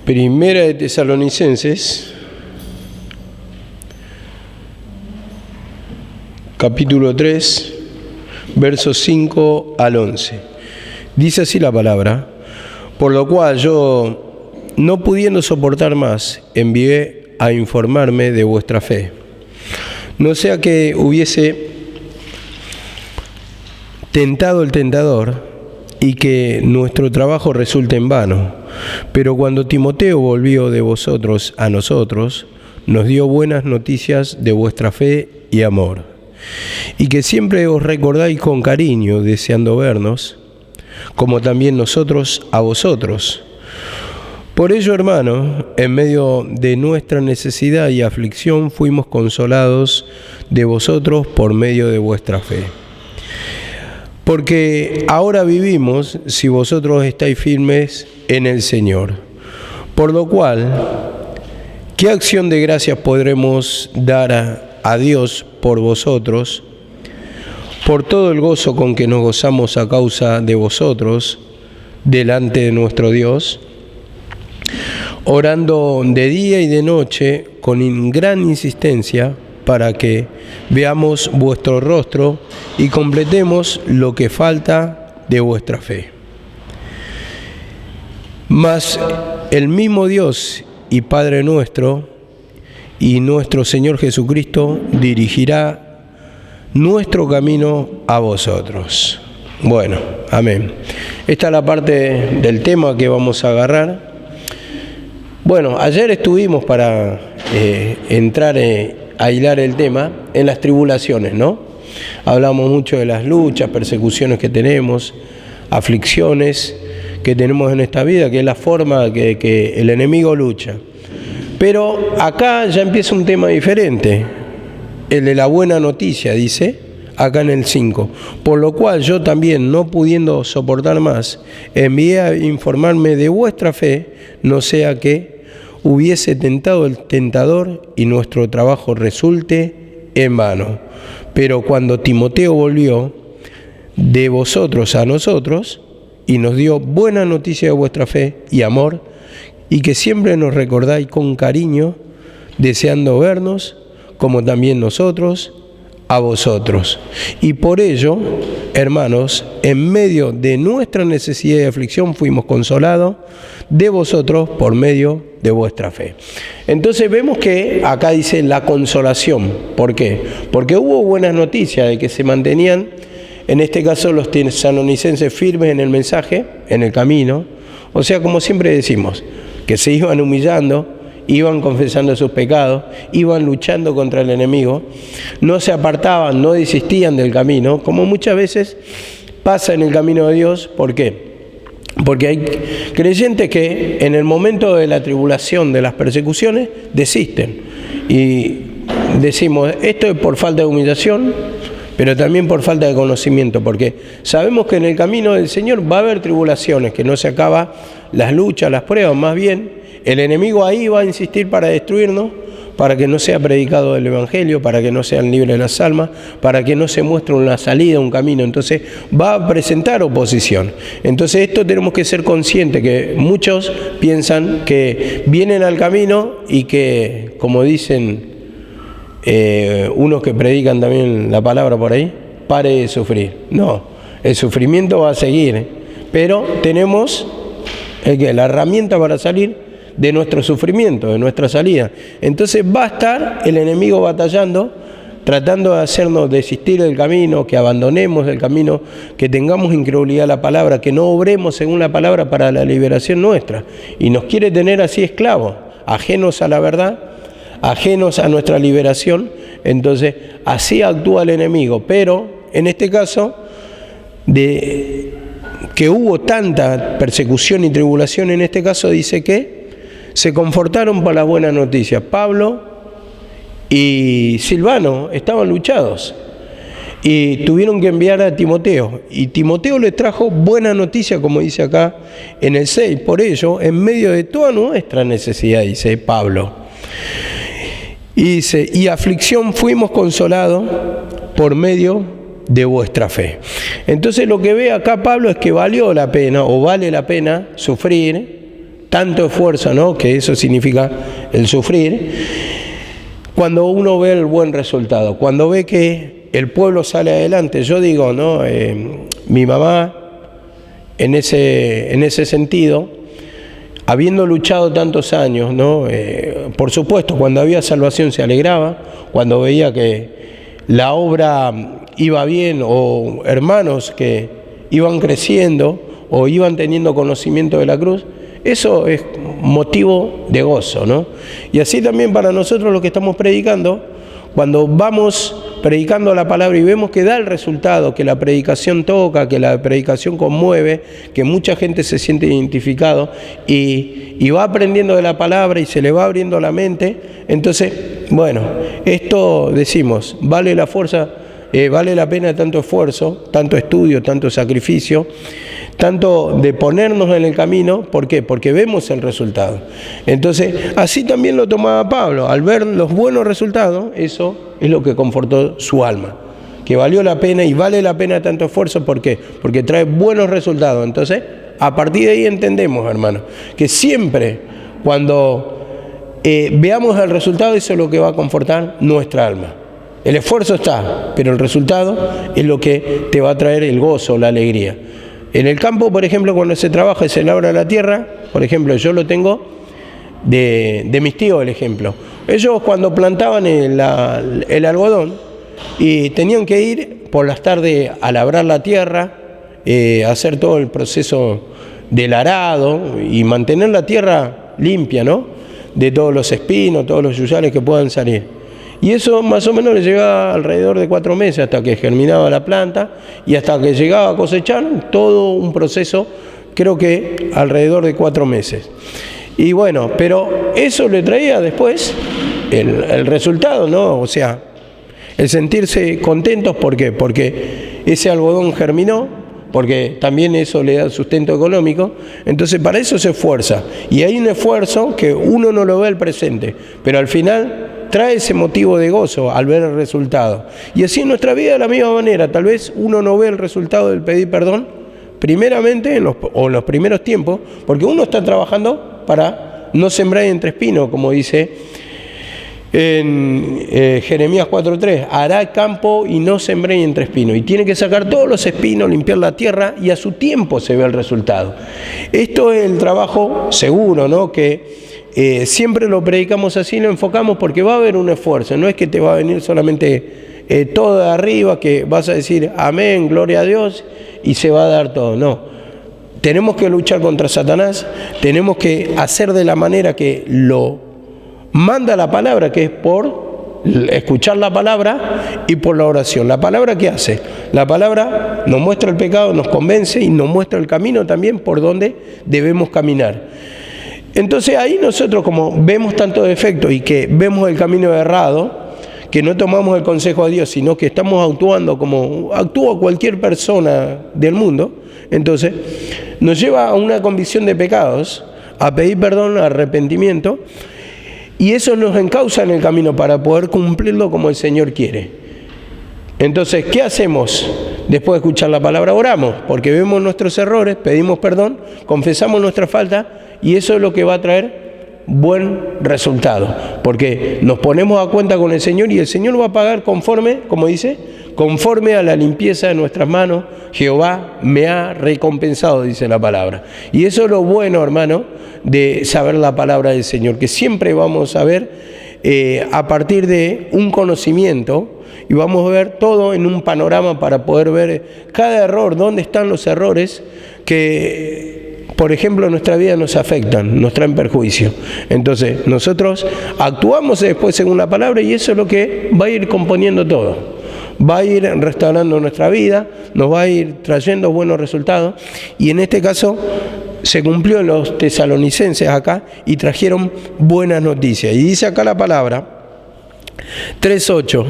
Primera de Tesalonicenses, capítulo 3, versos 5 al 11. Dice así la palabra: por lo cual yo, no pudiendo soportar más, envié a informarme de vuestra fe, no sea que hubiese tentado el tentador y que nuestro trabajo resulte en vano. Pero cuando Timoteo volvió de vosotros a nosotros, nos dio buenas noticias de vuestra fe y amor, y que siempre os recordáis con cariño, deseando vernos, como también nosotros a vosotros. Por ello, hermanos, en medio de nuestra necesidad y aflicción, fuimos consolados de vosotros por medio de vuestra fe. Porque ahora vivimos si vosotros estáis firmes en el Señor. Por lo cual, ¿qué acción de gracias podremos dar a Dios por vosotros, por todo el gozo con que nos gozamos a causa de vosotros, delante de nuestro Dios, orando de día y de noche con gran insistencia, para que veamos vuestro rostro y completemos lo que falta de vuestra fe? Mas el mismo Dios y Padre nuestro y nuestro Señor Jesucristo dirigirá nuestro camino a vosotros. Bueno, amén. Esta es la parte del tema que vamos a agarrar. Bueno, ayer estuvimos para entrar a hilar el tema en las tribulaciones, ¿no? Hablamos mucho de las luchas, persecuciones que tenemos, aflicciones que tenemos en esta vida, que es la forma que el enemigo lucha. Pero acá ya empieza un tema diferente, el de la buena noticia, dice, acá en el 5. Por lo cual yo también, no pudiendo soportar más, envié a informarme de vuestra fe, no sea que hubiese tentado el tentador y nuestro trabajo resulte en vano. Pero cuando Timoteo volvió de vosotros a nosotros y nos dio buena noticia de vuestra fe y amor, y que siempre nos recordáis con cariño, deseando vernos, como también nosotros a vosotros. Y por ello, hermanos, en medio de nuestra necesidad y aflicción, fuimos consolados de vosotros por medio de vuestra fe. Entonces vemos que acá dice la consolación. ¿Por qué? Porque hubo buenas noticias de que se mantenían, en este caso los tesalonicenses, firmes en el mensaje, en el camino. O sea, como siempre decimos, que se iban humillando, iban confesando sus pecados, iban luchando contra el enemigo, no se apartaban, no desistían del camino, como muchas veces pasa en el camino de Dios. ¿Por qué? Porque hay creyentes que en el momento de la tribulación, de las persecuciones, desisten. Y decimos, esto es por falta de humillación, pero también por falta de conocimiento, porque sabemos que en el camino del Señor va a haber tribulaciones, que no se acaban las luchas, las pruebas, más bien el enemigo ahí va a insistir para destruirnos, para que no sea predicado el Evangelio, para que no sean libres las almas, para que no se muestre una salida, un camino. Entonces va a presentar oposición. Entonces esto tenemos que ser conscientes, que muchos piensan que vienen al camino y que, como dicen unos que predican también la palabra por ahí, pare de sufrir. No, el sufrimiento va a seguir, pero tenemos la herramienta para salir de nuestro sufrimiento, de nuestra salida. Entonces va a estar el enemigo batallando, tratando de hacernos desistir del camino, que abandonemos el camino, que tengamos incredulidad a la palabra, que no obremos según la palabra para la liberación nuestra. Y nos quiere tener así esclavos, ajenos a la verdad, ajenos a nuestra liberación. Entonces así actúa el enemigo. Pero en este caso, de que hubo tanta persecución y tribulación, en este caso dice que se confortaron por las buenas noticias. Pablo y Silvano estaban luchados y tuvieron que enviar a Timoteo. Y Timoteo les trajo buena noticia, como dice acá en el 6. Por ello, en medio de toda nuestra necesidad, dice Pablo, y dice, y aflicción fuimos consolados por medio de vuestra fe. Entonces lo que ve acá Pablo es que valió la pena, o vale la pena, sufrir tanto esfuerzo, ¿no?, que eso significa el sufrir, cuando uno ve el buen resultado, cuando ve que el pueblo sale adelante. Yo digo, ¿no?, mi mamá, en ese sentido, habiendo luchado tantos años, ¿no?, por supuesto, cuando había salvación se alegraba, cuando veía que la obra iba bien, o hermanos que iban creciendo o iban teniendo conocimiento de la cruz, eso es motivo de gozo, ¿no? Y así también para nosotros los que estamos predicando, cuando vamos predicando la palabra y vemos que da el resultado, que la predicación toca, que la predicación conmueve, que mucha gente se siente identificado y va aprendiendo de la palabra y se le va abriendo la mente, entonces, bueno, esto decimos, vale la fuerza, vale la pena tanto esfuerzo, tanto estudio, tanto sacrificio, tanto de ponernos en el camino. ¿Por qué? Porque vemos el resultado. Entonces, así también lo tomaba Pablo. Al ver los buenos resultados, eso es lo que confortó su alma, que valió la pena y vale la pena tanto esfuerzo. ¿Por qué? Porque trae buenos resultados. Entonces, a partir de ahí entendemos, hermanos, que siempre cuando veamos el resultado, eso es lo que va a confortar nuestra alma. El esfuerzo está, pero el resultado es lo que te va a traer el gozo, la alegría. En el campo, por ejemplo, cuando se trabaja y se labra la tierra, por ejemplo, yo lo tengo de mis tíos el ejemplo. Ellos cuando plantaban el algodón y tenían que ir por las tardes a labrar la tierra, hacer todo el proceso del arado y mantener la tierra limpia, ¿no?, de todos los espinos, todos los yuyales que puedan salir. Y eso más o menos le llevaba alrededor de 4 meses hasta que germinaba la planta y hasta que llegaba a cosechar, todo un proceso, creo que alrededor de 4 meses. Y bueno, pero eso le traía después el resultado, ¿no? O sea, el sentirse contentos. ¿Por qué? Porque ese algodón germinó, porque también eso le da sustento económico. Entonces para eso se esfuerza. Y hay un esfuerzo que uno no lo ve al presente, pero al final trae ese motivo de gozo al ver el resultado. Y así en nuestra vida de la misma manera, tal vez uno no ve el resultado del pedir perdón, primeramente en los primeros tiempos, porque uno está trabajando para no sembrar entre espinos, como dice en Jeremías 4:3, hará campo y no sembré entre espinos, y tiene que sacar todos los espinos, limpiar la tierra, y a su tiempo se ve el resultado. Esto es el trabajo seguro, ¿no?, que siempre lo predicamos así, lo enfocamos, porque va a haber un esfuerzo. No es que te va a venir solamente todo de arriba, que vas a decir amén, gloria a Dios, y se va a dar todo. No, tenemos que luchar contra Satanás, tenemos que hacer de la manera que lo manda la palabra, que es por escuchar la palabra y por la oración. ¿La palabra qué hace? La palabra nos muestra el pecado, nos convence y nos muestra el camino también por donde debemos caminar. Entonces ahí nosotros, como vemos tanto defecto y que vemos el camino errado, que no tomamos el consejo de Dios, sino que estamos actuando como actúa cualquier persona del mundo, entonces nos lleva a una convicción de pecados, a pedir perdón, arrepentimiento, y eso nos encausa en el camino para poder cumplirlo como el Señor quiere. Entonces, ¿qué hacemos? Después de escuchar la palabra, oramos, porque vemos nuestros errores, pedimos perdón, confesamos nuestra falta, y eso es lo que va a traer buen resultado, porque nos ponemos a cuenta con el Señor y el Señor va a pagar conforme, como dice, conforme a la limpieza de nuestras manos. Jehová me ha recompensado, dice la palabra. Y eso es lo bueno, hermano, de saber la palabra del Señor, que siempre vamos a ver a partir de un conocimiento, y vamos a ver todo en un panorama para poder ver cada error, dónde están los errores que, por ejemplo, en nuestra vida nos afectan, nos traen perjuicio. Entonces nosotros actuamos después según la palabra, y eso es lo que va a ir componiendo todo. Va a ir restaurando nuestra vida, nos va a ir trayendo buenos resultados, y en este caso se cumplió en los tesalonicenses acá y trajeron buenas noticias. Y dice acá la palabra 3:8,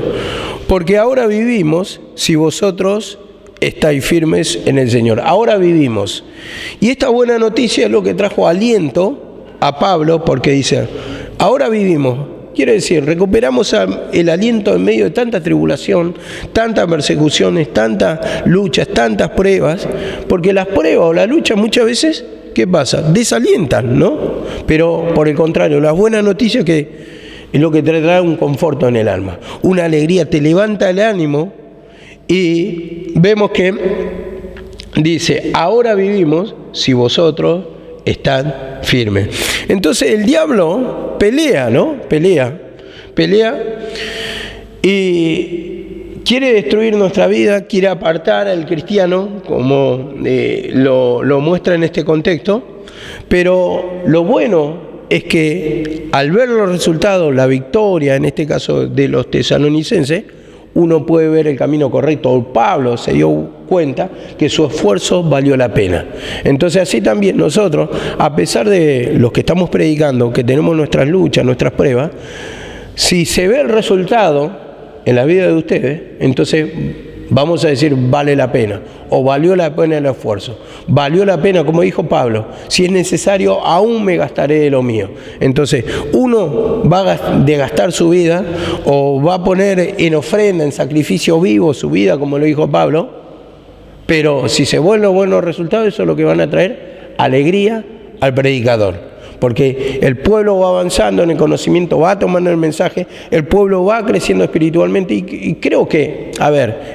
porque ahora vivimos si vosotros estáis firmes en el Señor. Ahora vivimos. Y esta buena noticia es lo que trajo aliento a Pablo, porque dice, ahora vivimos. Quiere decir, recuperamos el aliento en medio de tanta tribulación, tantas persecuciones, tantas luchas, tantas pruebas, porque las pruebas o la lucha muchas veces, ¿qué pasa? Desalientan, ¿no? Pero por el contrario, las buenas noticias que es lo que te trae un conforto en el alma, una alegría, te levanta el ánimo. Y vemos que dice, ahora vivimos si vosotros están firmes. Entonces el diablo pelea, ¿no? Pelea y quiere destruir nuestra vida, quiere apartar al cristiano, como lo muestra en este contexto. Pero lo bueno es que al ver los resultados, la victoria, en este caso de los tesalonicenses, uno puede ver el camino correcto. Pablo se dio cuenta que su esfuerzo valió la pena. Entonces así también nosotros, a pesar de los que estamos predicando, que tenemos nuestras luchas, nuestras pruebas, si se ve el resultado en la vida de ustedes, entonces vamos a decir vale la pena, o valió la pena el esfuerzo, valió la pena, como dijo Pablo, si es necesario aún me gastaré de lo mío. Entonces uno va a gastar su vida o va a poner en ofrenda, en sacrificio vivo su vida, como lo dijo Pablo, pero si se ven los buenos resultados, eso es lo que van a traer alegría al predicador. Porque el pueblo va avanzando en el conocimiento, va tomando el mensaje, el pueblo va creciendo espiritualmente y creo que,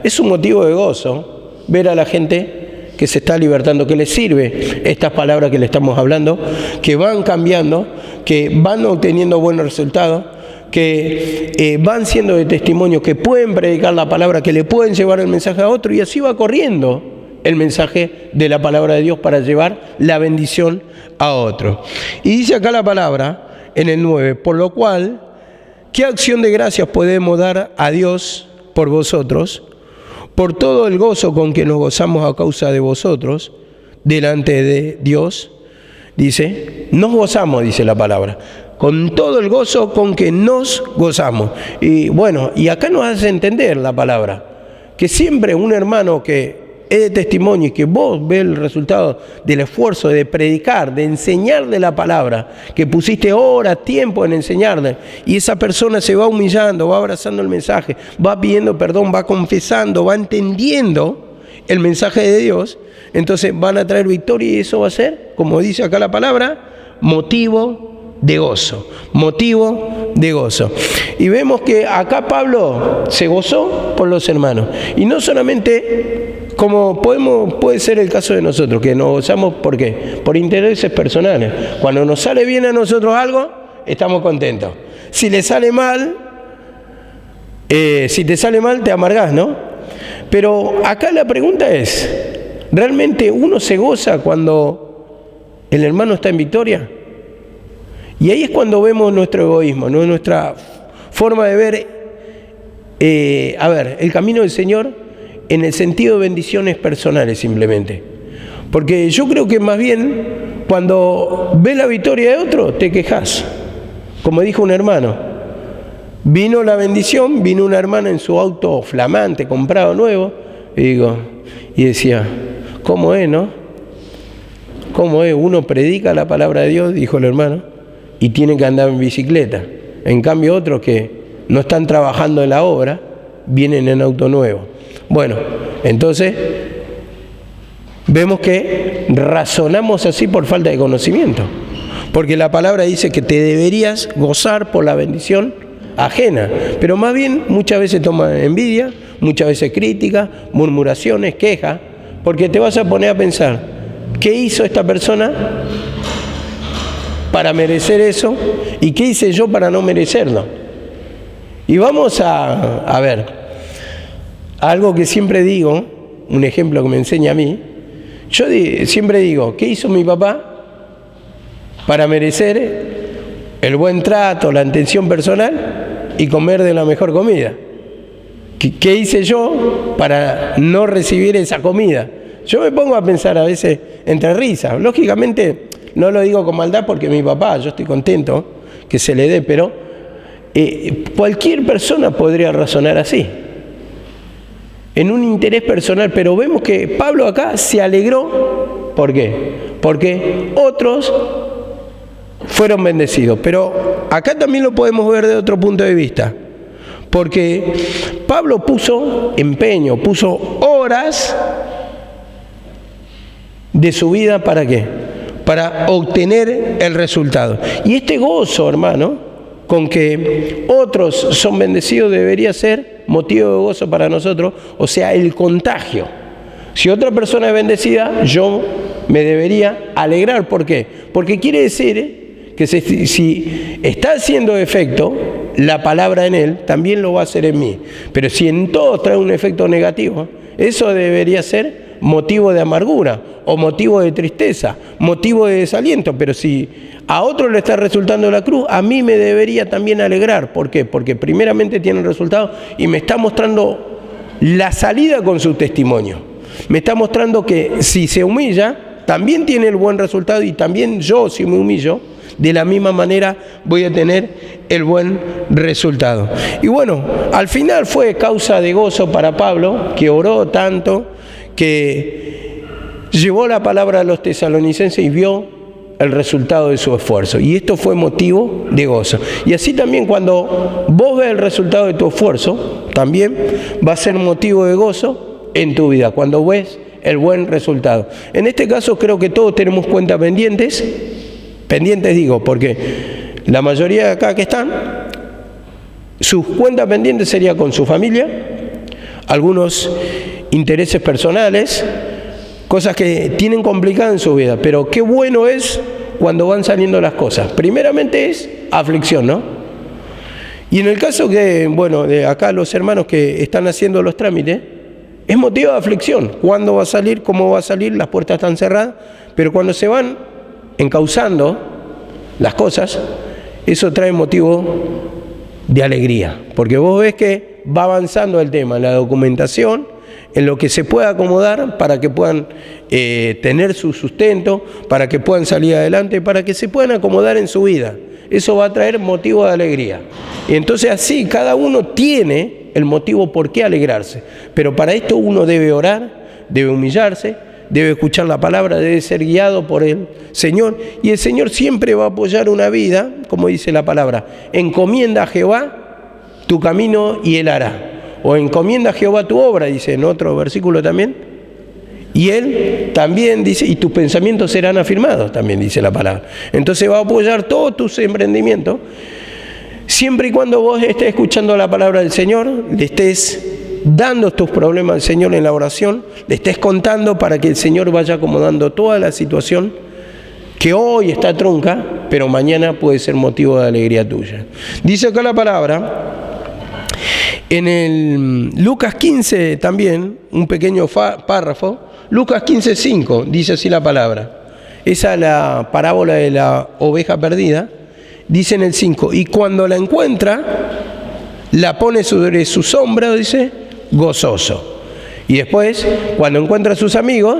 es un motivo de gozo ver a la gente que se está libertando, que les sirve estas palabras que le estamos hablando, que van cambiando, que van obteniendo buenos resultados, que van siendo de testimonio, que pueden predicar la palabra, que le pueden llevar el mensaje a otro y así va corriendo el mensaje de la palabra de Dios para llevar la bendición a otro. Y dice acá la palabra en el 9, por lo cual, ¿qué acción de gracias podemos dar a Dios por vosotros, por todo el gozo con que nos gozamos a causa de vosotros, delante de Dios? Dice, nos gozamos, dice la palabra, con todo el gozo con que nos gozamos. Y bueno, y acá nos hace entender la palabra, que siempre un hermano que es de testimonio y que vos ves el resultado del esfuerzo de predicar, de enseñarle la palabra, que pusiste horas, tiempo en enseñarle, y esa persona se va humillando, va abrazando el mensaje, va pidiendo perdón, va confesando, va entendiendo el mensaje de Dios, entonces van a traer victoria y eso va a ser, como dice acá la palabra, motivo de gozo, motivo de gozo. Y vemos que acá Pablo se gozó por los hermanos, y no solamente como puede ser el caso de nosotros, que nos gozamos, ¿por qué? Por intereses personales. Cuando nos sale bien a nosotros algo, estamos contentos. Si le sale mal, si te sale mal, te amargás, ¿no? Pero acá la pregunta es, ¿realmente uno se goza cuando el hermano está en victoria? Y ahí es cuando vemos nuestro egoísmo, ¿no? Nuestra forma de ver, el camino del Señor en el sentido de bendiciones personales simplemente. Porque yo creo que más bien cuando ves la victoria de otro, te quejas. Como dijo un hermano, vino la bendición, vino una hermana en su auto flamante, comprado nuevo, y decía, ¿cómo es, no? ¿Cómo es? Uno predica la palabra de Dios, dijo el hermano, y tiene que andar en bicicleta. En cambio otros que no están trabajando en la obra, vienen en auto nuevo. Bueno, entonces vemos que razonamos así por falta de conocimiento, porque la palabra dice que te deberías gozar por la bendición ajena, pero más bien muchas veces toma envidia, muchas veces crítica, murmuraciones, quejas, porque te vas a poner a pensar, ¿qué hizo esta persona para merecer eso? ¿Y qué hice yo para no merecerlo? Y vamos a ver, algo que siempre digo, un ejemplo que me enseña a mí, yo siempre digo, ¿qué hizo mi papá para merecer el buen trato, la atención personal y comer de la mejor comida? ¿Qué hice yo para no recibir esa comida? Yo me pongo a pensar a veces entre risas. Lógicamente no lo digo con maldad porque mi papá, yo estoy contento que se le dé, pero cualquier persona podría razonar así, en un interés personal, pero vemos que Pablo acá se alegró. ¿Por qué? Porque otros fueron bendecidos. Pero acá también lo podemos ver de otro punto de vista, porque Pablo puso empeño, puso horas de su vida, ¿para qué? para obtener el resultado. Y este gozo, hermano, con que otros son bendecidos debería ser motivo de gozo para nosotros, o sea, el contagio. Si otra persona es bendecida, yo me debería alegrar. ¿Por qué? Porque quiere decir que si está haciendo efecto la palabra en él, también lo va a hacer en mí. Pero si en todo trae un efecto negativo, eso debería ser motivo de amargura o motivo de tristeza, motivo de desaliento. Pero si a otro le está resultando la cruz, a mí me debería también alegrar. ¿Por qué? Porque primeramente tiene el resultado y me está mostrando la salida con su testimonio. Me está mostrando que si se humilla, también tiene el buen resultado, y también yo, si me humillo, de la misma manera voy a tener el buen resultado. Y bueno, al final fue causa de gozo para Pablo, que oró tanto, que llevó la palabra a los tesalonicenses y vio el resultado de su esfuerzo. Y esto fue motivo de gozo. Y así también cuando vos ves el resultado de tu esfuerzo, también va a ser motivo de gozo en tu vida, cuando ves el buen resultado. En este caso creo que todos tenemos cuentas pendientes digo, porque la mayoría de acá que están, sus cuentas pendientes sería con su familia, algunos intereses personales, cosas que tienen complicadas en su vida, pero qué bueno es cuando van saliendo las cosas. Primeramente es aflicción, ¿no? Y en el caso que, bueno, de acá los hermanos que están haciendo los trámites, es motivo de aflicción. ¿Cuándo va a salir? ¿Cómo va a salir? Las puertas están cerradas, pero cuando se van encauzando las cosas, eso trae motivo de alegría, porque vos ves que va avanzando el tema, en la documentación, en lo que se pueda acomodar para que puedan tener su sustento, para que puedan salir adelante, para que se puedan acomodar en su vida. Eso va a traer motivo de alegría. Y entonces así cada uno tiene el motivo por qué alegrarse, pero para esto uno debe orar, debe humillarse, debe escuchar la palabra, debe ser guiado por el Señor, y el Señor siempre va a apoyar una vida, como dice la palabra: encomienda a Jehová tu camino y Él hará, o encomienda a Jehová tu obra, dice en otro versículo también, y Él también dice, y tus pensamientos serán afirmados, también dice la palabra. Entonces va a apoyar todos tus emprendimientos, siempre y cuando vos estés escuchando la palabra del Señor, le estés dando tus problemas al Señor en la oración, le estés contando para que el Señor vaya acomodando toda la situación que hoy está trunca, pero mañana puede ser motivo de alegría tuya. Dice acá la palabra, en el Lucas 15 también, un pequeño párrafo, Lucas 15:5, dice así la palabra. Esa es la parábola de la oveja perdida. Dice en el 5, y cuando la encuentra, la pone sobre sus hombros, dice, gozoso. Y después, cuando encuentra a sus amigos,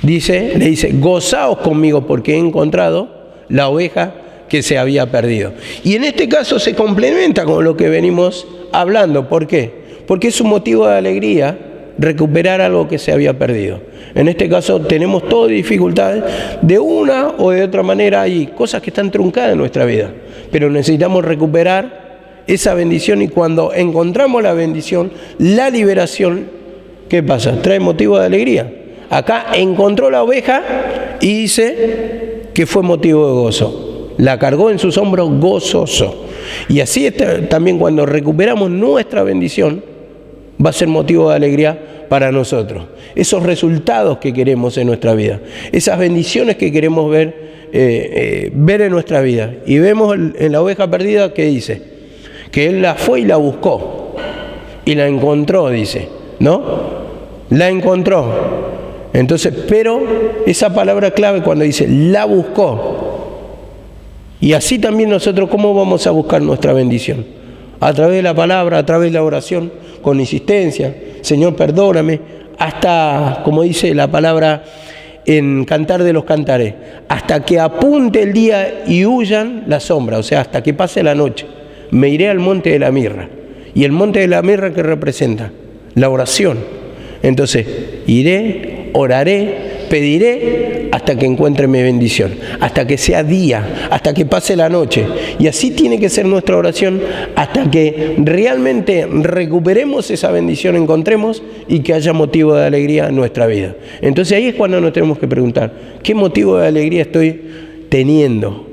le dice, gozaos conmigo porque he encontrado la oveja que se había perdido. Y en este caso se complementa con lo que venimos hablando. ¿Por qué? Porque es un motivo de alegría recuperar algo que se había perdido. En este caso tenemos todas dificultades, de una o de otra manera hay cosas que están truncadas en nuestra vida, pero necesitamos recuperar esa bendición, y cuando encontramos la bendición, la liberación, ¿qué pasa? Trae motivo de alegría. Acá encontró la oveja y dice que fue motivo de gozo. La cargó en sus hombros gozoso. Y así también cuando recuperamos nuestra bendición, va a ser motivo de alegría para nosotros. Esos resultados que queremos en nuestra vida, esas bendiciones que queremos ver en nuestra vida. Y vemos en la oveja perdida que dice que él la fue y la buscó y la encontró, dice, ¿no? La encontró. Entonces, pero esa palabra clave cuando dice la buscó. Y así también nosotros, ¿cómo vamos a buscar nuestra bendición? A través de la palabra, a través de la oración, con insistencia. Señor, perdóname, hasta, como dice la palabra en Cantar de los Cantares, hasta que apunte el día y huyan las sombras, o sea, hasta que pase la noche, me iré al monte de la mirra. ¿Y el monte de la mirra qué representa? La oración. Entonces, iré, oraré, pediré hasta que encuentre mi bendición, hasta que sea día, hasta que pase la noche. Y así tiene que ser nuestra oración hasta que realmente recuperemos esa bendición, encontremos y que haya motivo de alegría en nuestra vida. Entonces ahí es cuando nos tenemos que preguntar, ¿qué motivo de alegría estoy teniendo?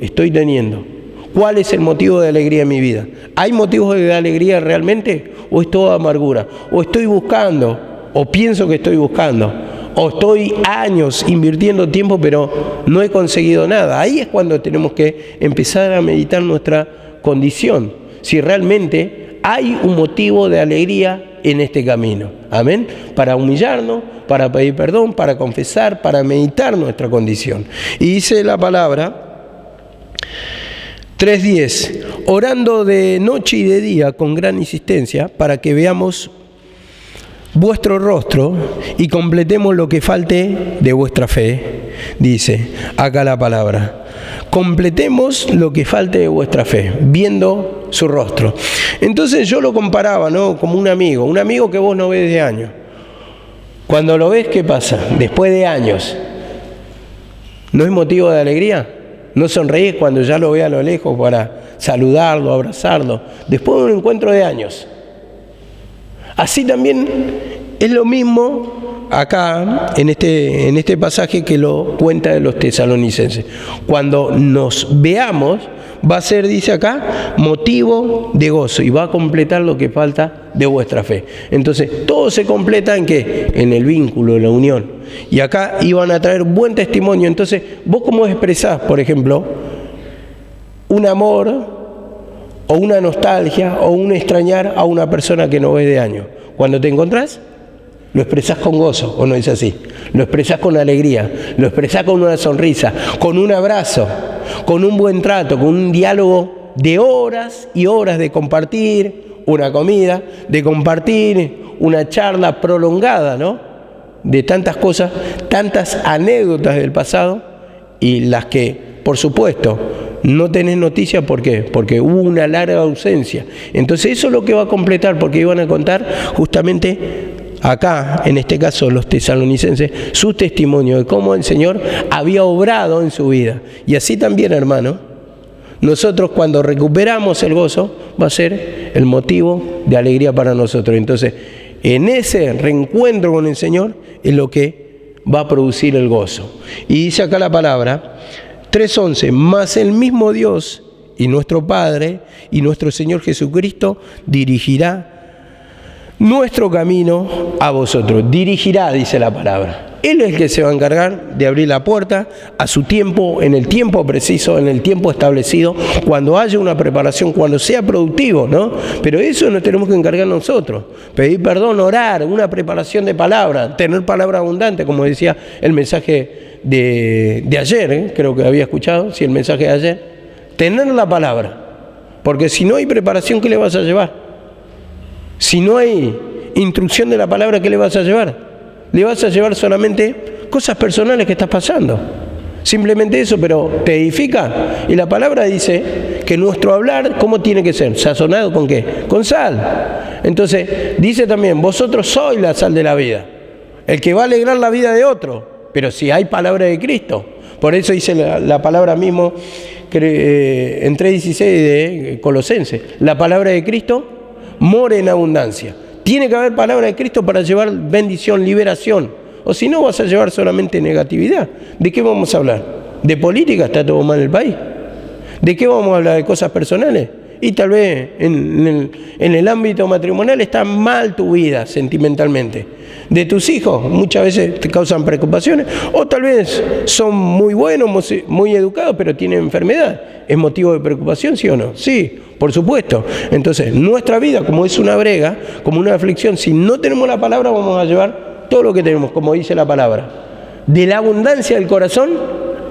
¿Cuál es el motivo de alegría en mi vida? ¿Hay motivos de alegría realmente? ¿O es toda amargura? ¿O estoy buscando? ¿O pienso que estoy buscando? ¿O estoy años invirtiendo tiempo pero no he conseguido nada? Ahí es cuando tenemos que empezar a meditar nuestra condición. Si realmente hay un motivo de alegría en este camino. Amén. Para humillarnos, para pedir perdón, para confesar, para meditar nuestra condición. Y dice la palabra 3:10, orando de noche y de día con gran insistencia para que veamos vuestro rostro y completemos lo que falte de vuestra fe. Dice acá la palabra, completemos lo que falte de vuestra fe, viendo su rostro. Entonces yo lo comparaba, ¿no?, como un amigo que vos no ves de años. Cuando lo ves, ¿qué pasa? Después de años, ¿no es motivo de alegría? ¿No sonreís cuando ya lo ve a lo lejos para saludarlo, abrazarlo? Después de un encuentro de años. Así también es lo mismo acá en este pasaje que lo cuenta de los tesalonicenses. Cuando nos veamos, va a ser, dice acá, motivo de gozo y va a completar lo que falta de vuestra fe. Entonces, todo se completa ¿en qué? En el vínculo, en la unión. Y acá iban a traer buen testimonio. Entonces, vos cómo expresás, por ejemplo, un amor o una nostalgia o un extrañar a una persona que no ves de años. Cuando te encontrás, lo expresás con gozo, ¿o no es así? Lo expresás con alegría, lo expresás con una sonrisa, con un abrazo, con un buen trato, con un diálogo de horas y horas de compartir una comida, de compartir una charla prolongada, ¿no?, de tantas cosas, tantas anécdotas del pasado y las que, por supuesto, no tenés noticia. ¿Por qué? Porque hubo una larga ausencia. Entonces eso es lo que va a completar, porque iban a contar justamente acá, en este caso los tesalonicenses, su testimonio de cómo el Señor había obrado en su vida. Y así también, hermano, nosotros cuando recuperamos el gozo va a ser el motivo de alegría para nosotros. Entonces, en ese reencuentro con el Señor es lo que va a producir el gozo. Y dice acá la palabra 3:11, mas el mismo Dios y nuestro Padre y nuestro Señor Jesucristo dirigirá nuestro camino a vosotros. Dirigirá, dice la palabra. Él es el que se va a encargar de abrir la puerta a su tiempo, en el tiempo preciso, en el tiempo establecido, cuando haya una preparación, cuando sea productivo, ¿no? Pero eso nos tenemos que encargar nosotros. Pedir perdón, orar, una preparación de palabra, tener palabra abundante, como decía el mensaje de ayer, creo que había escuchado, sí, el mensaje de ayer. Tener la palabra, porque si no hay preparación, ¿qué le vas a llevar? Si no hay instrucción de la palabra, ¿qué le vas a llevar? Le vas a llevar solamente cosas personales que estás pasando. Simplemente eso, pero ¿te edifica? Y la palabra dice que nuestro hablar, ¿cómo tiene que ser? ¿Sazonado con qué? Con sal. Entonces, dice también, vosotros sois la sal de la vida. El que va a alegrar la vida de otro. Pero si hay palabra de Cristo. Por eso dice la palabra mismo en 3:16 de Colosenses. La palabra de Cristo mora en abundancia. Tiene que haber palabra de Cristo para llevar bendición, liberación. O si no, vas a llevar solamente negatividad. ¿De qué vamos a hablar? ¿De política? ¿Está todo mal en el país? ¿De qué vamos a hablar? ¿De cosas personales? Y tal vez en el ámbito matrimonial está mal tu vida sentimentalmente. De tus hijos muchas veces te causan preocupaciones. O tal vez son muy buenos, muy educados, pero tienen enfermedad. ¿Es motivo de preocupación, sí o no? Sí, por supuesto. Entonces, nuestra vida, como es una brega, como una aflicción, si no tenemos la palabra, vamos a llevar todo lo que tenemos, como dice la palabra. De la abundancia del corazón,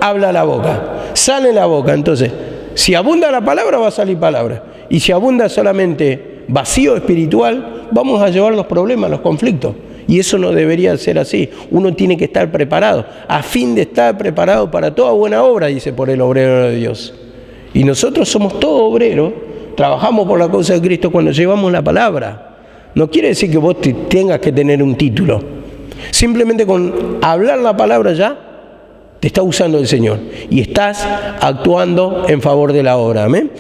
habla la boca. Sale la boca. Entonces, si abunda la palabra, va a salir palabra. Y si abunda solamente vacío espiritual, vamos a llevar los problemas, los conflictos. Y eso no debería ser así. Uno tiene que estar preparado, a fin de estar preparado para toda buena obra, dice por el obrero de Dios. Y nosotros somos todos obreros, trabajamos por la causa de Cristo cuando llevamos la palabra. No quiere decir que vos tengas que tener un título. Simplemente con hablar la palabra ya te está usando el Señor y estás actuando en favor de la obra. Amén.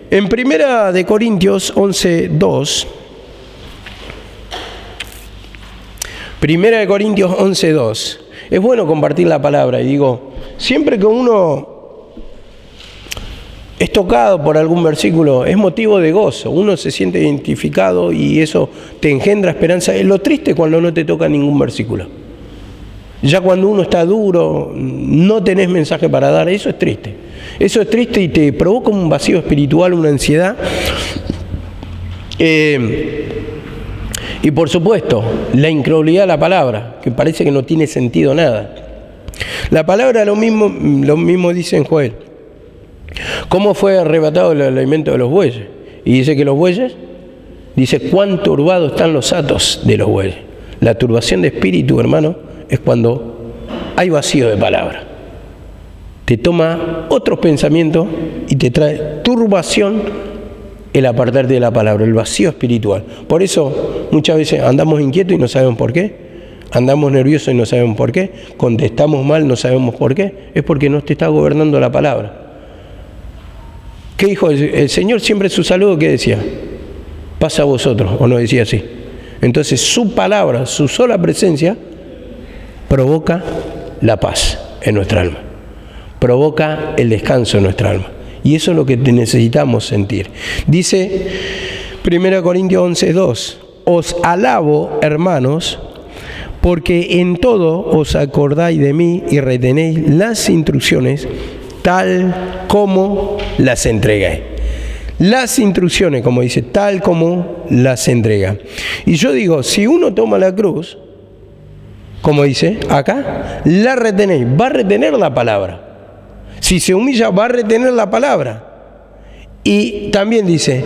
En 1 Corintios 11:2, 1 Corintios 11:2, es bueno compartir la palabra. Y digo, siempre que uno es tocado por algún versículo, es motivo de gozo. Uno se siente identificado y eso te engendra esperanza. Es lo triste cuando no te toca ningún versículo. Ya cuando uno está duro, no tenés mensaje para dar, eso es triste. Eso es triste y te provoca un vacío espiritual, una ansiedad. Y por supuesto, la incredulidad de la palabra, que parece que no tiene sentido nada. La palabra lo mismo dice en Joel. ¿Cómo fue arrebatado el alimento de los bueyes? Y dice que los bueyes, dice cuán turbados están los atos de los bueyes. La turbación de espíritu, hermano, es cuando hay vacío de palabra. Te toma otros pensamientos y te trae turbación el apartarte de la palabra, el vacío espiritual. Por eso muchas veces andamos inquietos y no sabemos por qué. Andamos nerviosos y no sabemos por qué. Contestamos mal, no sabemos por qué. Es porque no te está gobernando la palabra. ¿Qué dijo el Señor? Siempre su saludo, ¿qué decía? Paz a vosotros, o no decía así. Entonces su palabra, su sola presencia, provoca la paz en nuestra alma, provoca el descanso en nuestra alma. Y eso es lo que necesitamos sentir. Dice 1 Corintios 11:2, os alabo, hermanos, porque en todo os acordáis de mí y retenéis las instrucciones tal como las entregué. Las instrucciones, como dice, tal como las entrega. Y yo digo, si uno toma la cruz, como dice acá, la retenéis, va a retener la palabra. Si se humilla, va a retener la palabra. Y también dice,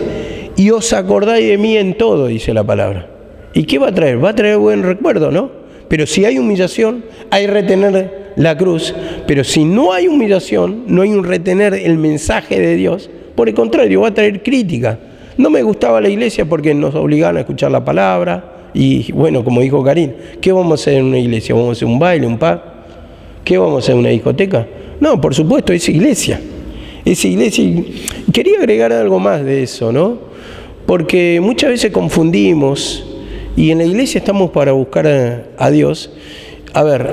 y os acordáis de mí en todo, dice la palabra. ¿Y qué va a traer? Va a traer buen recuerdo, ¿no? Pero si hay humillación, hay retener la cruz. Pero si no hay humillación, no hay un retener el mensaje de Dios, por el contrario, va a traer crítica. No me gustaba la iglesia porque nos obligaban a escuchar la palabra. Y bueno, como dijo Karin, ¿qué vamos a hacer en una iglesia? ¿Vamos a hacer un baile, un pub? ¿Qué vamos a hacer en una discoteca? No, por supuesto, es iglesia. Es iglesia. Y quería agregar algo más de eso, ¿no? Porque muchas veces confundimos, y en la iglesia estamos para buscar a Dios. A ver,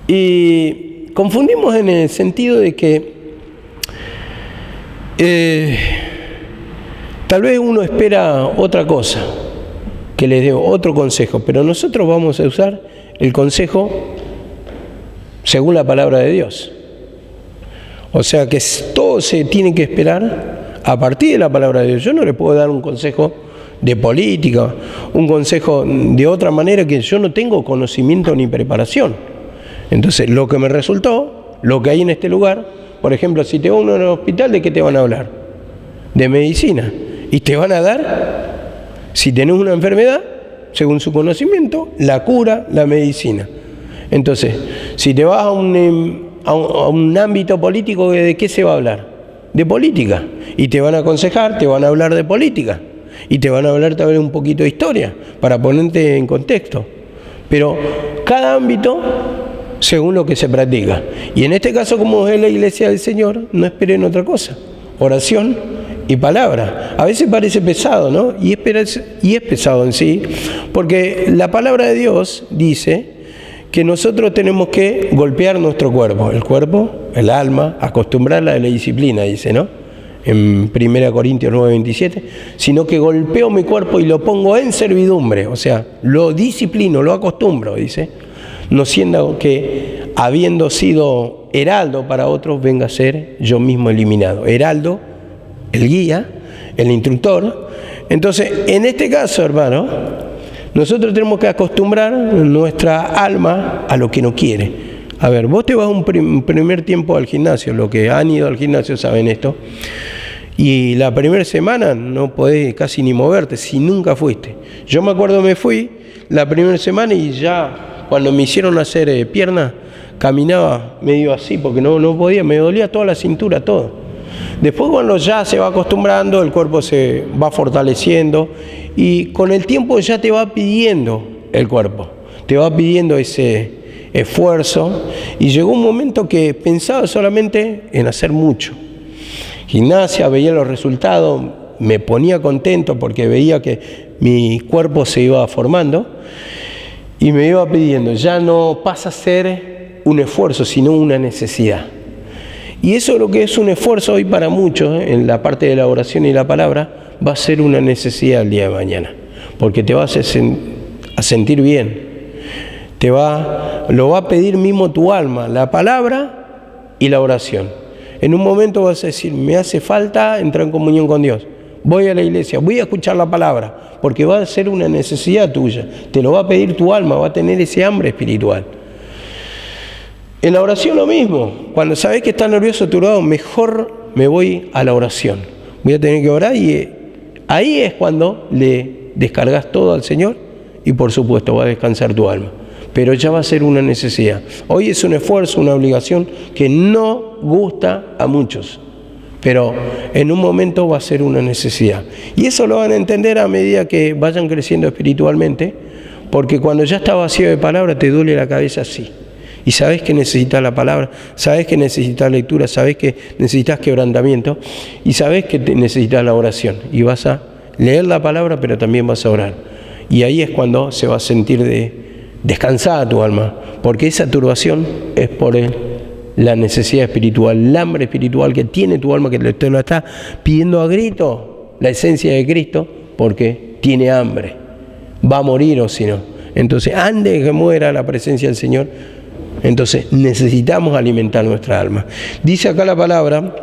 y confundimos en el sentido de que tal vez uno espera otra cosa, que les dé otro consejo, pero nosotros vamos a usar el consejo según la palabra de Dios. O sea que todo se tiene que esperar a partir de la palabra de Dios. Yo no le puedo dar un consejo de política, un consejo de otra manera que yo no tengo conocimiento ni preparación. Entonces, lo que me resultó, lo que hay en este lugar, por ejemplo, si te va uno en el hospital, ¿de qué te van a hablar? De medicina. Y te van a dar, si tenés una enfermedad, según su conocimiento, la cura, la medicina. Entonces, si te vas a un ámbito político, ¿de qué se va a hablar? De política. Y te van a aconsejar, te van a hablar de política. Y te van a hablar también un poquito de historia, para ponerte en contexto. Pero cada ámbito, según lo que se practica. Y en este caso, como es la iglesia del Señor, no esperen otra cosa. Oración y palabra. A veces parece pesado, ¿no? Y es pesado en sí, porque la palabra de Dios dice que nosotros tenemos que golpear nuestro cuerpo, el alma, acostumbrarla a la disciplina, dice, ¿no? En 1 Corintios 9:27, sino que golpeo mi cuerpo y lo pongo en servidumbre, o sea, lo disciplino, lo acostumbro, dice, no siendo que habiendo sido heraldo para otros, venga a ser yo mismo eliminado. Heraldo, el guía, el instructor. Entonces, en este caso, hermano, nosotros tenemos que acostumbrar nuestra alma a lo que no quiere. A ver, vos te vas un primer tiempo al gimnasio, los que han ido al gimnasio saben esto, y la primera semana no podés casi ni moverte si nunca fuiste. Yo me acuerdo, me fui la primera semana y ya cuando me hicieron hacer piernas, caminaba medio así porque no podía, me dolía toda la cintura, todo. Después, cuando ya se va acostumbrando, el cuerpo se va fortaleciendo y con el tiempo ya te va pidiendo el cuerpo, te va pidiendo ese esfuerzo, y llegó un momento que pensaba solamente en hacer mucho. Gimnasia, veía los resultados, me ponía contento porque veía que mi cuerpo se iba formando y me iba pidiendo, ya no pasa a ser un esfuerzo, sino una necesidad. Y eso es lo que es un esfuerzo hoy para muchos, en la parte de la oración y la palabra, va a ser una necesidad el día de mañana, porque te vas a sentir bien, lo va a pedir mismo tu alma, la palabra y la oración. En un momento vas a decir, me hace falta entrar en comunión con Dios, voy a la iglesia, voy a escuchar la palabra, porque va a ser una necesidad tuya, te lo va a pedir tu alma, va a tener ese hambre espiritual. En la oración lo mismo, cuando sabes que estás nervioso a tu lado, mejor me voy a la oración, voy a tener que orar, y ahí es cuando le descargas todo al Señor y por supuesto va a descansar tu alma, pero ya va a ser una necesidad. Hoy es un esfuerzo, una obligación que no gusta a muchos, pero en un momento va a ser una necesidad, y eso lo van a entender a medida que vayan creciendo espiritualmente, porque cuando ya estás vacío de palabra te duele la cabeza así. Y sabes que necesitas la palabra, sabes que necesitas lectura, sabes que necesitas quebrantamiento y sabes que necesitas la oración. Y vas a leer la palabra, pero también vas a orar. Y ahí es cuando se va a sentir descansada tu alma, porque esa turbación es por la necesidad espiritual, el hambre espiritual que tiene tu alma, que te lo está pidiendo a grito, la esencia de Cristo, porque tiene hambre, va a morir o si no. Entonces, antes de que muera la presencia del Señor, entonces necesitamos alimentar nuestra alma. Dice acá la palabra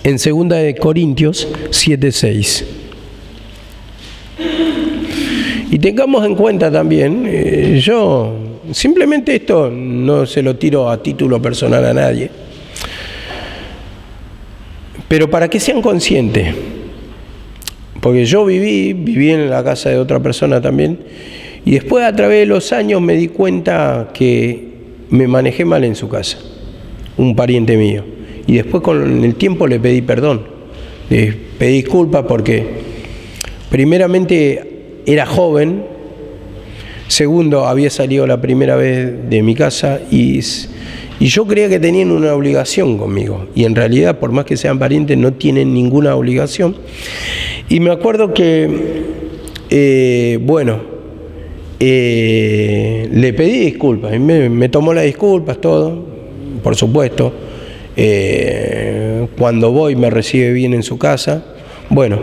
en 2 de Corintios 7:6. Y tengamos en cuenta también, yo simplemente esto no se lo tiro a título personal a nadie, pero para que sean conscientes, porque yo viví en la casa de otra persona también, y después a través de los años me di cuenta que me manejé mal en su casa, un pariente mío, y después con el tiempo le pedí perdón, le pedí disculpas porque primeramente era joven, segundo había salido la primera vez de mi casa y yo creía que tenían una obligación conmigo, y en realidad por más que sean parientes no tienen ninguna obligación. Y me acuerdo que le pedí disculpas, y me tomó las disculpas, todo, por supuesto. Cuando voy me recibe bien en su casa. Bueno,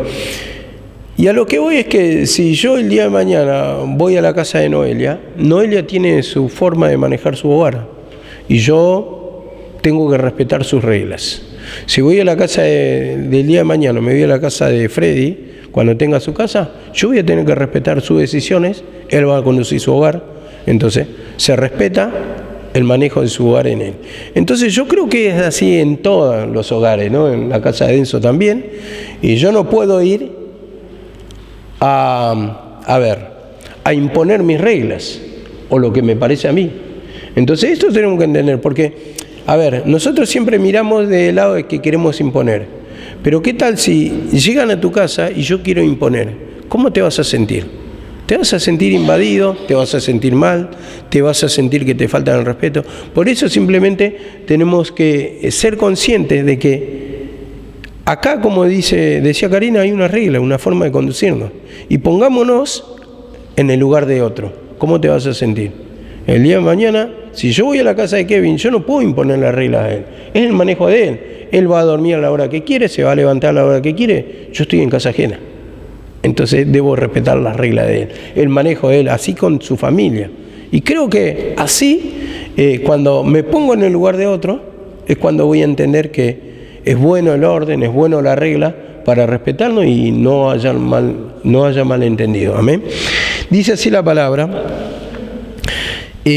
y a lo que voy es que si yo el día de mañana voy a la casa de Noelia tiene su forma de manejar su hogar, y yo tengo que respetar sus reglas. Si voy a la casa del día de mañana, me voy a la casa de Freddy, cuando tenga su casa, yo voy a tener que respetar sus decisiones, él va a conducir su hogar, entonces se respeta el manejo de su hogar en él. Entonces yo creo que es así en todos los hogares, ¿no? En la casa de Enzo también, y yo no puedo ir a imponer mis reglas o lo que me parece a mí. Entonces esto tenemos que entender, porque, nosotros siempre miramos del lado de que queremos imponer. Pero ¿qué tal si llegan a tu casa y yo quiero imponer? ¿Cómo te vas a sentir? Te vas a sentir invadido, te vas a sentir mal, te vas a sentir que te faltan el respeto. Por eso simplemente tenemos que ser conscientes de que acá, como decía Karina, hay una regla, una forma de conducirnos. Y pongámonos en el lugar de otro. ¿Cómo te vas a sentir? El día de mañana, si yo voy a la casa de Kevin, yo no puedo imponer las reglas a él. Es el manejo de él. Él va a dormir a la hora que quiere, se va a levantar a la hora que quiere. Yo estoy en casa ajena. Entonces debo respetar las reglas de él, el manejo de él, así con su familia. Y creo que así, cuando me pongo en el lugar de otro, es cuando voy a entender que es bueno el orden, es bueno la regla para respetarnos y no haya malentendido. Amén. Dice así la palabra. 2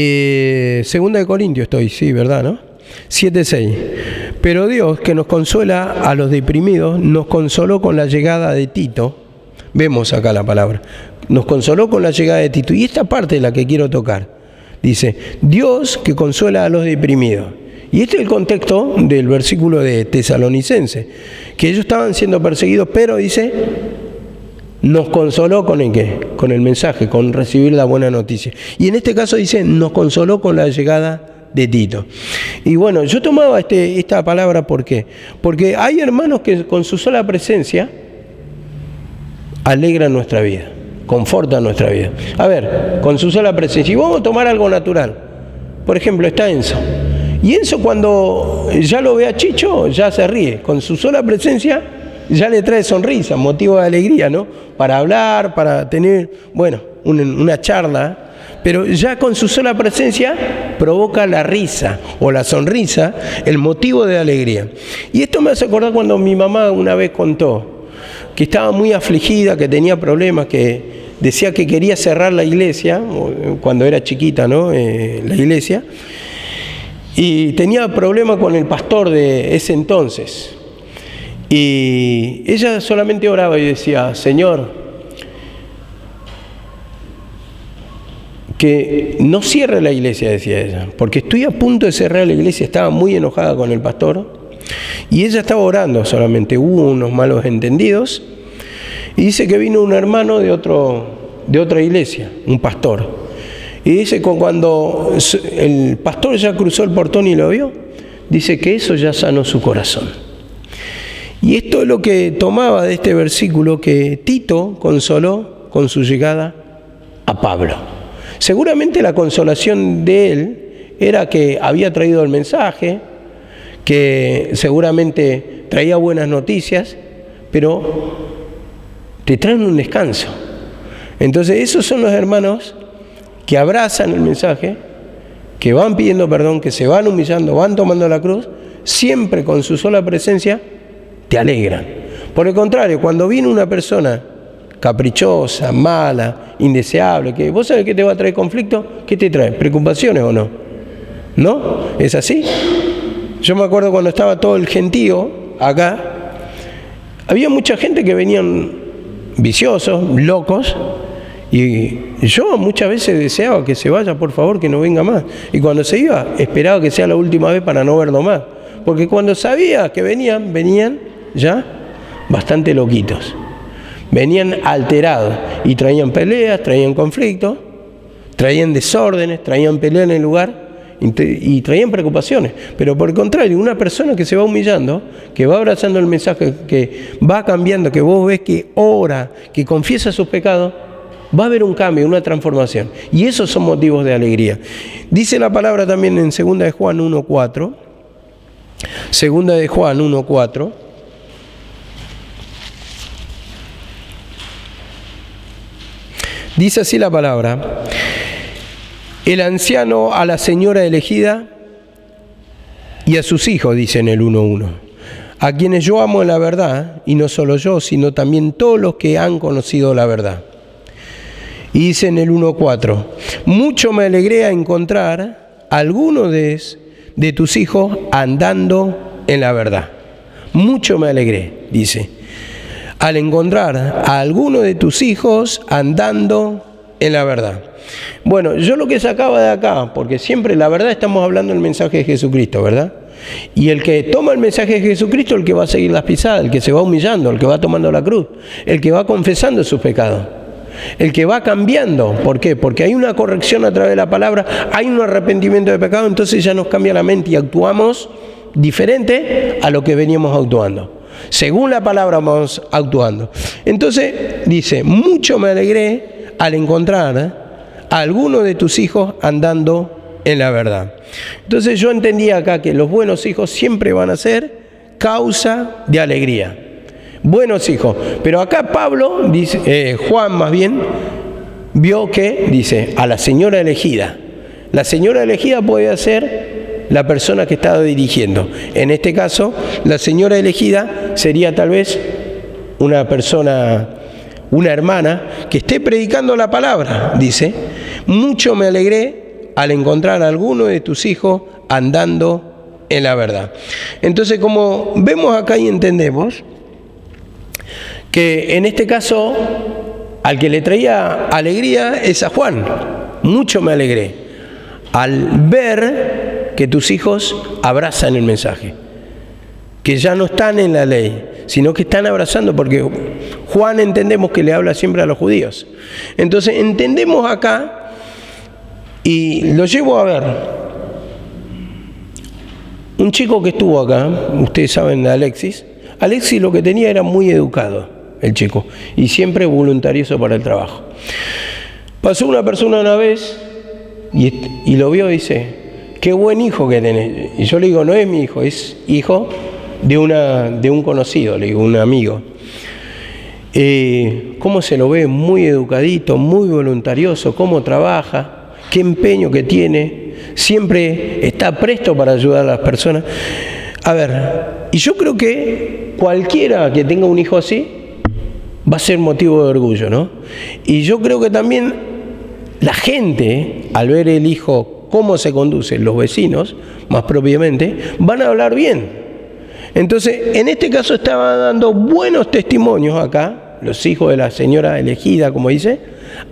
de Corintios estoy, sí, ¿verdad, no? 7:6. Pero Dios, que nos consuela a los deprimidos, nos consoló con la llegada de Tito. Vemos acá la palabra. Nos consoló con la llegada de Tito. Y esta parte es la que quiero tocar. Dice, Dios que consuela a los deprimidos. Y este es el contexto del versículo de Tesalonicense, que ellos estaban siendo perseguidos, pero dice, nos consoló con el ¿qué? Con el mensaje, con recibir la buena noticia. Y en este caso dice, nos consoló con la llegada de Tito. Y bueno, yo tomaba esta palabra, ¿por qué? Porque hay hermanos que con su sola presencia alegran nuestra vida, confortan nuestra vida. A ver, con su sola presencia. Y vamos a tomar algo natural. Por ejemplo, está Enzo. Y Enzo, cuando ya lo ve a Chicho, ya se ríe. Con su sola presencia ya le trae sonrisa, motivo de alegría, ¿no? Para hablar, para tener, bueno, una charla. Pero ya con su sola presencia provoca la risa o la sonrisa, el motivo de alegría. Y esto me hace acordar cuando mi mamá una vez contó que estaba muy afligida, que tenía problemas, que decía que quería cerrar la iglesia, cuando era chiquita, ¿no? La iglesia, y tenía problemas con el pastor de ese entonces. Y ella solamente oraba y decía, Señor, que no cierre la iglesia, decía ella, porque estoy a punto de cerrar la iglesia. Estaba muy enojada con el pastor y ella estaba orando solamente. Hubo unos malos entendidos y dice que vino un hermano de otra iglesia, un pastor, y dice que cuando el pastor ya cruzó el portón y lo vio, dice que eso ya sanó su corazón. Y esto es lo que tomaba de este versículo, que Tito consoló con su llegada a Pablo. Seguramente la consolación de él era que había traído el mensaje, que seguramente traía buenas noticias, pero te traen un descanso. Entonces esos son los hermanos que abrazan el mensaje, que van pidiendo perdón, que se van humillando, van tomando la cruz, siempre con su sola presencia te alegran. Por el contrario, cuando viene una persona caprichosa, mala, indeseable, que vos sabés que te va a traer conflicto, ¿qué te trae? ¿Preocupaciones o no? ¿No? ¿Es así? Yo me acuerdo cuando estaba todo el gentío acá, había mucha gente que venían viciosos, locos, y yo muchas veces deseaba que se vaya, por favor, que no venga más. Y cuando se iba, esperaba que sea la última vez para no verlo más. Porque cuando sabía que venían ya bastante loquitos. Venían alterados y traían peleas, traían conflictos, traían desórdenes, traían peleas en el lugar y traían preocupaciones. Pero por el contrario, una persona que se va humillando, que va abrazando el mensaje, que va cambiando, que vos ves que ora, que confiesa sus pecados, va a haber un cambio, una transformación. Y esos son motivos de alegría. Dice la palabra también en 2 de Juan 1:4. 2 de Juan 1:4. Dice así la palabra: el anciano a la señora elegida y a sus hijos, dice en el 1:1, a quienes yo amo en la verdad, y no solo yo, sino también todos los que han conocido la verdad. Y dice en el 1:4, mucho me alegré a encontrar a alguno de tus hijos andando en la verdad. Mucho me alegré, dice, al encontrar a alguno de tus hijos andando en la verdad. Bueno, yo lo que sacaba de acá, porque siempre la verdad estamos hablando del mensaje de Jesucristo, ¿verdad? Y el que toma el mensaje de Jesucristo, el que va a seguir las pisadas, el que se va humillando, el que va tomando la cruz, el que va confesando sus pecados, el que va cambiando. ¿Por qué? Porque hay una corrección a través de la palabra, hay un arrepentimiento de pecado, entonces ya nos cambia la mente y actuamos diferente a lo que veníamos actuando. Según la palabra vamos actuando. Entonces dice, mucho me alegré al encontrar a alguno de tus hijos andando en la verdad. Entonces yo entendía acá que los buenos hijos siempre van a ser causa de alegría. Buenos hijos. Pero acá Pablo, dice, Juan más bien, vio que, dice, a la señora elegida. La señora elegida puede ser la persona que estaba dirigiendo. En este caso, la señora elegida sería tal vez una persona, una hermana, que esté predicando la palabra. Dice, mucho me alegré al encontrar a alguno de tus hijos andando en la verdad. Entonces, como vemos acá y entendemos, que en este caso, al que le traía alegría es a Juan. Mucho me alegré al ver que tus hijos abrazan el mensaje, que ya no están en la ley, sino que están abrazando, porque Juan entendemos que le habla siempre a los judíos. Entonces entendemos acá, y lo llevo a ver, un chico que estuvo acá, ustedes saben de Alexis lo que tenía era muy educado, el chico, y siempre voluntarioso para el trabajo. Pasó una persona una vez y lo vio y dice, qué buen hijo que tenés. Y yo le digo, no es mi hijo, es hijo de un conocido, le digo, un amigo. Cómo se lo ve, muy educadito, muy voluntarioso, cómo trabaja, qué empeño que tiene, siempre está presto para ayudar a las personas. A ver, y yo creo que cualquiera que tenga un hijo así va a ser motivo de orgullo, ¿no? Y yo creo que también la gente, al ver el hijo, cómo se conduce, los vecinos, más propiamente, van a hablar bien. Entonces, en este caso estaba dando buenos testimonios acá, los hijos de la señora elegida, como dice,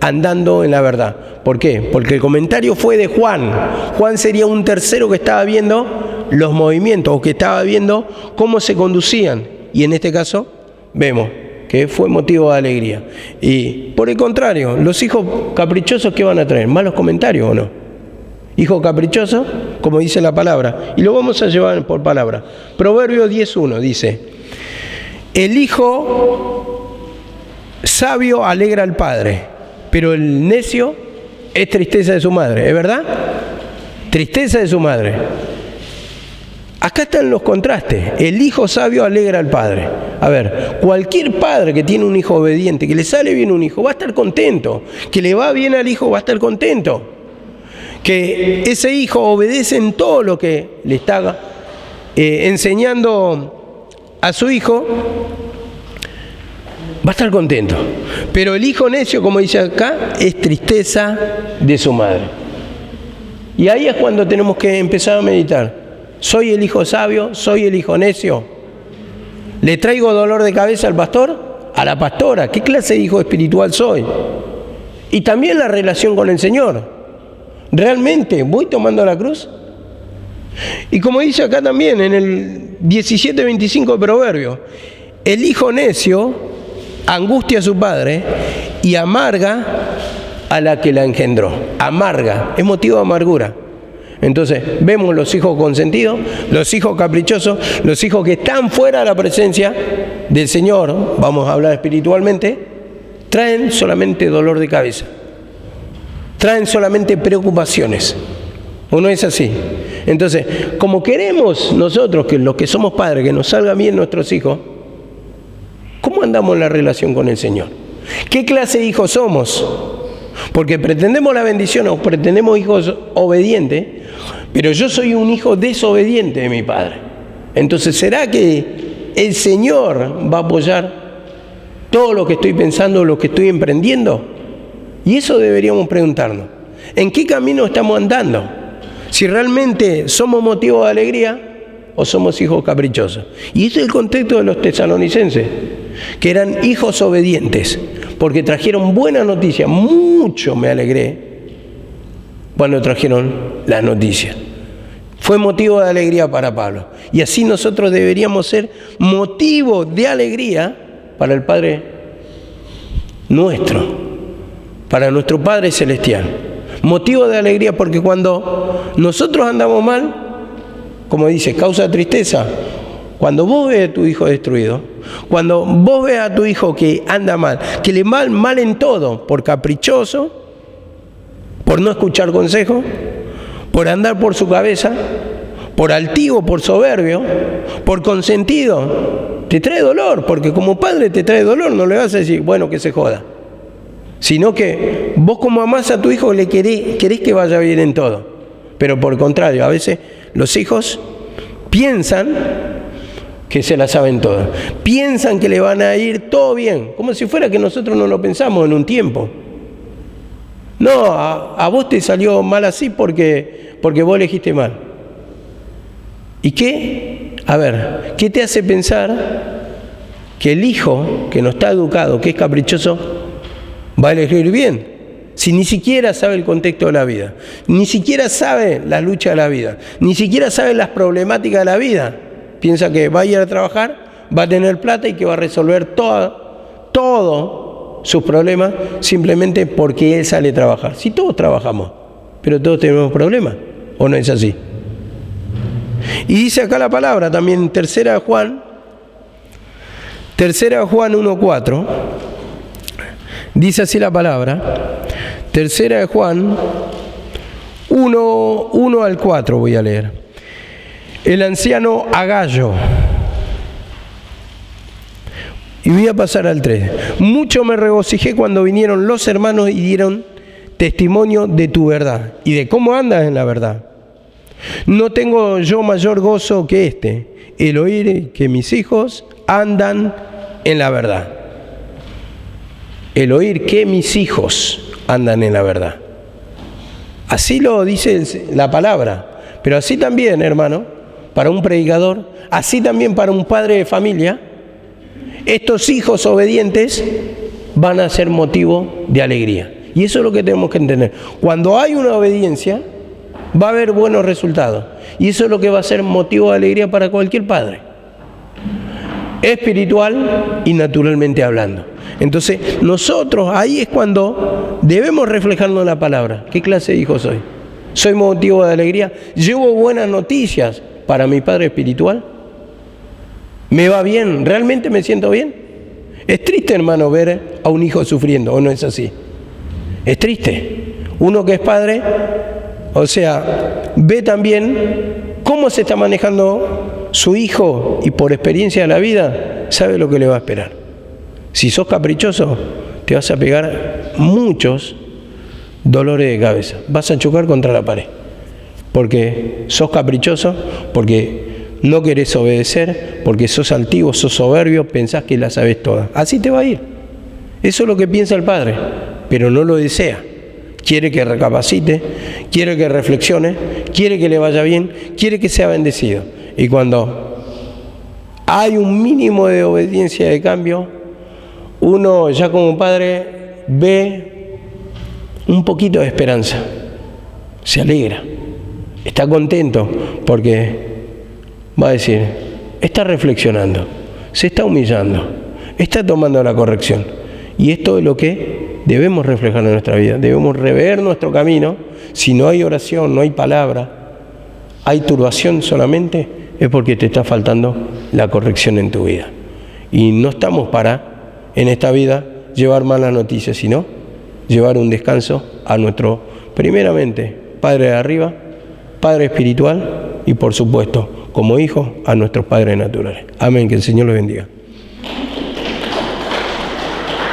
andando en la verdad. ¿Por qué? Porque el comentario fue de Juan. Juan sería un tercero que estaba viendo los movimientos, o que estaba viendo cómo se conducían. Y en este caso, vemos que fue motivo de alegría. Y por el contrario, los hijos caprichosos, ¿qué van a traer? ¿Malos comentarios o no? Hijo caprichoso, como dice la palabra, y lo vamos a llevar por palabra. Proverbios 10:1 dice, el hijo sabio alegra al padre, pero el necio es tristeza de su madre. ¿Es verdad? Tristeza de su madre. Acá están los contrastes. El hijo sabio alegra al padre. A ver, cualquier padre que tiene un hijo obediente, que le sale bien un hijo, va a estar contento. Que le va bien al hijo, va a estar contento. Que ese hijo obedece en todo lo que le está enseñando a su hijo, va a estar contento. Pero el hijo necio, como dice acá, es tristeza de su madre. Y ahí es cuando tenemos que empezar a meditar. ¿Soy el hijo sabio? ¿Soy el hijo necio? ¿Le traigo dolor de cabeza al pastor? ¿A la pastora? ¿Qué clase de hijo espiritual soy? Y también la relación con el Señor. ¿Realmente voy tomando la cruz? Y como dice acá también en el 17:25 de Proverbios, el hijo necio angustia a su padre y amarga a la que la engendró. Amarga, es motivo de amargura. Entonces, vemos los hijos consentidos, los hijos caprichosos, los hijos que están fuera de la presencia del Señor, vamos a hablar espiritualmente, traen solamente dolor de cabeza, traen solamente preocupaciones. ¿O no es así? Entonces, como queremos nosotros, que los que somos padres, que nos salgan bien nuestros hijos, ¿cómo andamos en la relación con el Señor? ¿Qué clase de hijos somos? Porque pretendemos la bendición o pretendemos hijos obedientes, pero yo soy un hijo desobediente de mi padre. Entonces, ¿será que el Señor va a apoyar todo lo que estoy pensando, lo que estoy emprendiendo? Y eso deberíamos preguntarnos. ¿En qué camino estamos andando? Si realmente somos motivo de alegría o somos hijos caprichosos. Y ese es el contexto de los tesalonicenses, que eran hijos obedientes, porque trajeron buena noticia. Mucho me alegré cuando trajeron las noticias. Fue motivo de alegría para Pablo. Y así nosotros deberíamos ser motivo de alegría para el Padre nuestro, para nuestro Padre Celestial. Motivo de alegría porque cuando nosotros andamos mal, como dice, causa tristeza. Cuando vos ves a tu hijo destruido, cuando vos ves a tu hijo que anda mal, que le va mal en todo, por caprichoso, por no escuchar consejo, por andar por su cabeza, por altivo, por soberbio, por consentido, te trae dolor, porque como padre te trae dolor, no le vas a decir, bueno, que se joda. Sino que vos como amás a tu hijo le querés que vaya bien en todo. Pero por el contrario, a veces los hijos piensan que se la saben todas. Piensan que le van a ir todo bien, como si fuera que nosotros no lo pensamos en un tiempo. No, a vos te salió mal así porque vos elegiste mal. ¿Y qué? A ver, ¿qué te hace pensar que el hijo que no está educado, que es caprichoso, va a elegir bien? Si ni siquiera sabe el contexto de la vida, ni siquiera sabe la lucha de la vida, ni siquiera sabe las problemáticas de la vida, piensa que va a ir a trabajar, va a tener plata y que va a resolver todos sus problemas simplemente porque él sale a trabajar. Si todos trabajamos, pero todos tenemos problemas, ¿o no es así? Y dice acá la palabra también, tercera de Juan 1:4, dice así la palabra. Tercera de Juan 1 al 4 voy a leer. El anciano Agallo. Y voy a pasar al 3. Mucho me regocijé cuando vinieron los hermanos y dieron testimonio de tu verdad y de cómo andas en la verdad. No tengo yo mayor gozo que este, el oír que mis hijos andan en la verdad. El oír que mis hijos andan en la verdad. Así lo dice la palabra, pero así también, hermano, para un predicador, así también para un padre de familia, estos hijos obedientes van a ser motivo de alegría. Y eso es lo que tenemos que entender. Cuando hay una obediencia, va a haber buenos resultados. Y eso es lo que va a ser motivo de alegría para cualquier padre, espiritual y naturalmente hablando. Entonces, nosotros ahí es cuando debemos reflejarnos en la palabra. ¿Qué clase de hijo soy? ¿Soy motivo de alegría? ¿Llevo buenas noticias para mi padre espiritual? ¿Me va bien? ¿Realmente me siento bien? Es triste, hermano, ver a un hijo sufriendo, ¿o no es así? Es triste. Uno que es padre, o sea, ve también cómo se está manejando su hijo y por experiencia de la vida, sabe lo que le va a esperar. Si sos caprichoso, te vas a pegar muchos dolores de cabeza. Vas a chocar contra la pared. Porque sos caprichoso, porque no querés obedecer, porque sos altivo, sos soberbio, pensás que la sabés toda. Así te va a ir. Eso es lo que piensa el padre, pero no lo desea. Quiere que recapacite, quiere que reflexione, quiere que le vaya bien, quiere que sea bendecido. Y cuando hay un mínimo de obediencia de cambio, uno ya como padre ve un poquito de esperanza, se alegra, está contento porque va a decir, está reflexionando, se está humillando, está tomando la corrección. Y esto es lo que debemos reflejar en nuestra vida, debemos rever nuestro camino. Si no hay oración, no hay palabra, hay turbación solamente, es porque te está faltando la corrección en tu vida. Y no estamos para en esta vida llevar malas noticias, sino llevar un descanso a nuestro, primeramente, Padre de arriba, Padre espiritual y por supuesto, como hijo, a nuestros padres naturales. Amén, que el Señor los bendiga.